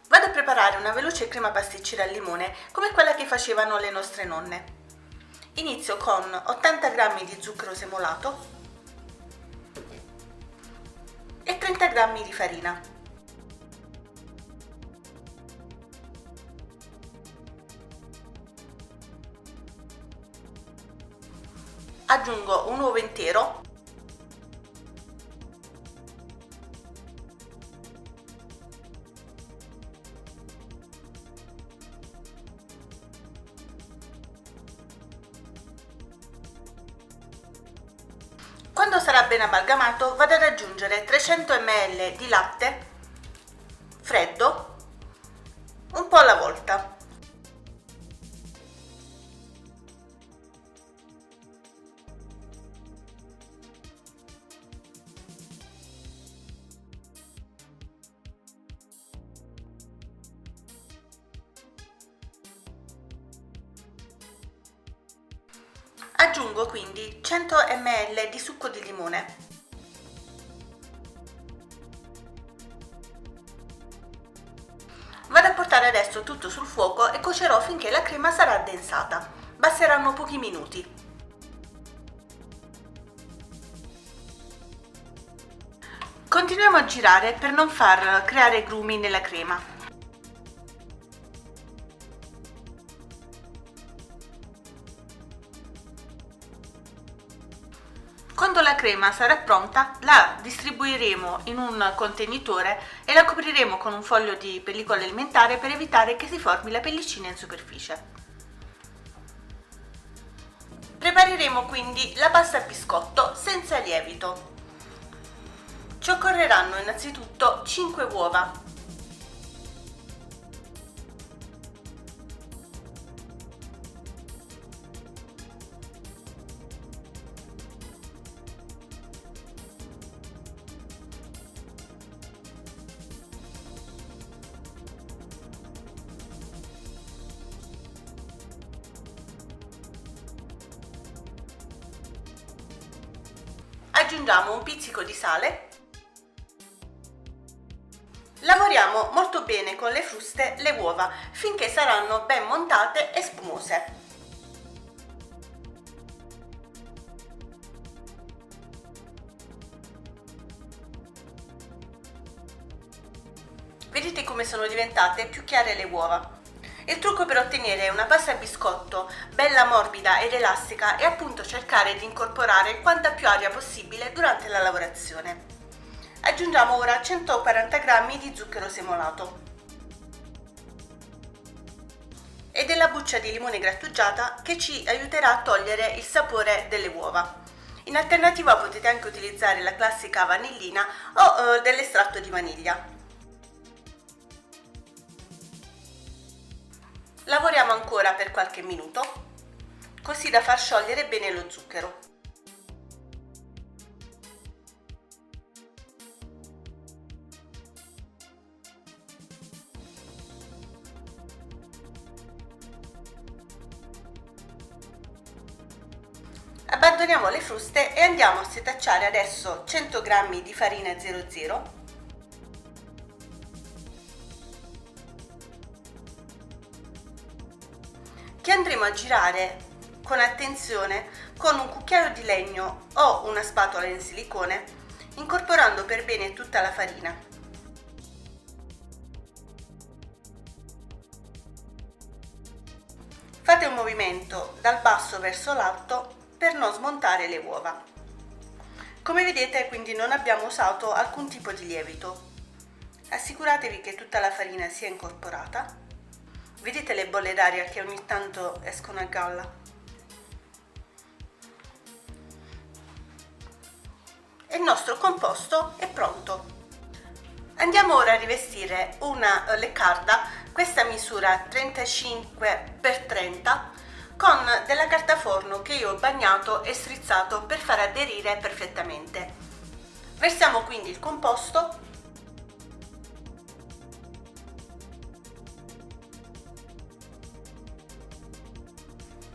Vado a preparare una veloce crema pasticcera al limone come quella che facevano le nostre nonne. Inizio con 80 g di zucchero semolato e 30 g di farina. Aggiungo un uovo intero . Quando sarà ben amalgamato vado ad aggiungere 300 ml di latte freddo, un po' alla volta. Aggiungo quindi 100 ml di succo di limone. Vado a portare adesso tutto sul fuoco e cuocerò finché la crema sarà addensata. Basteranno pochi minuti. Continuiamo a girare per non far creare grumi nella crema. Quando la crema sarà pronta, la distribuiremo in un contenitore e la copriremo con un foglio di pellicola alimentare per evitare che si formi la pellicina in superficie. Prepareremo quindi la pasta a biscotto senza lievito. Ci occorreranno innanzitutto 5 uova, aggiungiamo un pizzico di sale. Lavoriamo molto bene con le fruste le uova finché saranno ben montate e spumose. Vedete come sono diventate più chiare le uova? Il trucco per ottenere una pasta a biscotto bella morbida ed elastica è appunto cercare di incorporare quanta più aria possibile durante la lavorazione. Aggiungiamo ora 140 g di zucchero semolato e della buccia di limone grattugiata che ci aiuterà a togliere il sapore delle uova. In alternativa potete anche utilizzare la classica vanillina o dell'estratto di vaniglia. Lavoriamo ancora per qualche minuto, così da far sciogliere bene lo zucchero. Abbandoniamo le fruste e andiamo a setacciare adesso 100 g di farina 00, che andremo a girare con attenzione con un cucchiaio di legno o una spatola in silicone, incorporando per bene tutta la farina. Fate un movimento dal basso verso l'alto per non smontare le uova. Come vedete, quindi non abbiamo usato alcun tipo di lievito. Assicuratevi che tutta la farina sia incorporata. Vedete le bolle d'aria che ogni tanto escono a galla? E il nostro composto è pronto. Andiamo ora a rivestire una leccarda, questa misura 35x30, con della carta forno che io ho bagnato e strizzato per far aderire perfettamente. Versiamo Missiamo quindi il composto.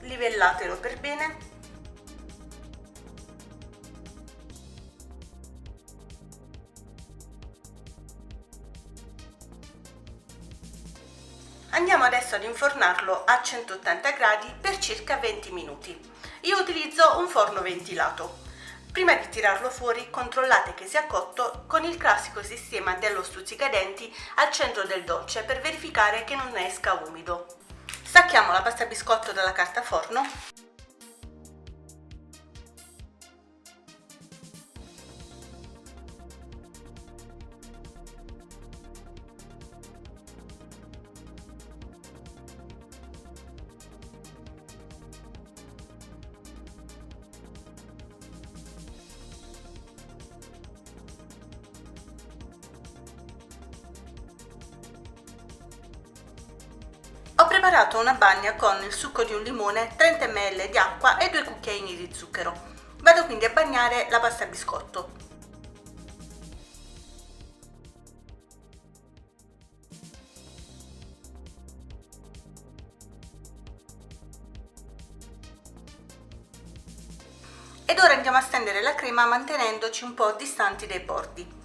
Livellatelo per bene. Andiamo adesso ad infornarlo a 180 gradi per circa 20 minuti. Io utilizzo un forno ventilato. Prima di tirarlo fuori controllate che sia cotto con il classico sistema dello stuzzicadenti al centro del dolce per verificare che non esca umido. Stacchiamo la pasta biscotto dalla carta forno. Ho preparato una bagna con il succo di un limone, 30 ml di acqua e 2 cucchiaini di zucchero. Vado quindi a bagnare la pasta biscotto. Ed ora andiamo a stendere la crema mantenendoci un po' distanti dai bordi.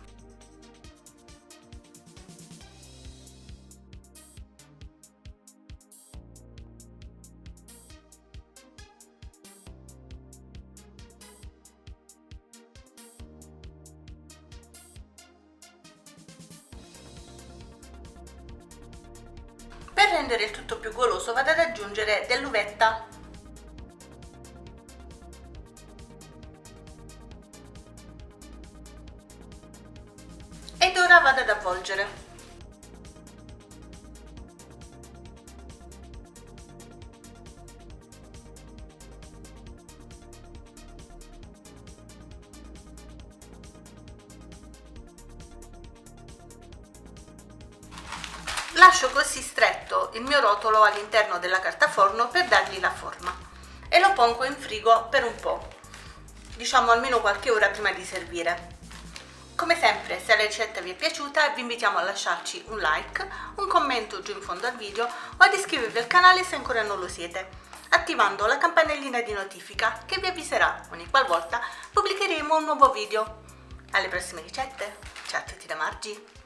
Per rendere il tutto più goloso vado ad aggiungere dell'uvetta. Ed ora vado ad avvolgere. Lascio così stretto il mio rotolo all'interno della carta forno per dargli la forma e lo pongo in frigo per un po', diciamo almeno qualche ora prima di servire. Come sempre, se la ricetta vi è piaciuta vi invitiamo a lasciarci un like, un commento giù in fondo al video o ad iscrivervi al canale se ancora non lo siete, attivando la campanellina di notifica che vi avviserà ogni qualvolta pubblicheremo un nuovo video. Alle prossime ricette, ciao a tutti da Margi!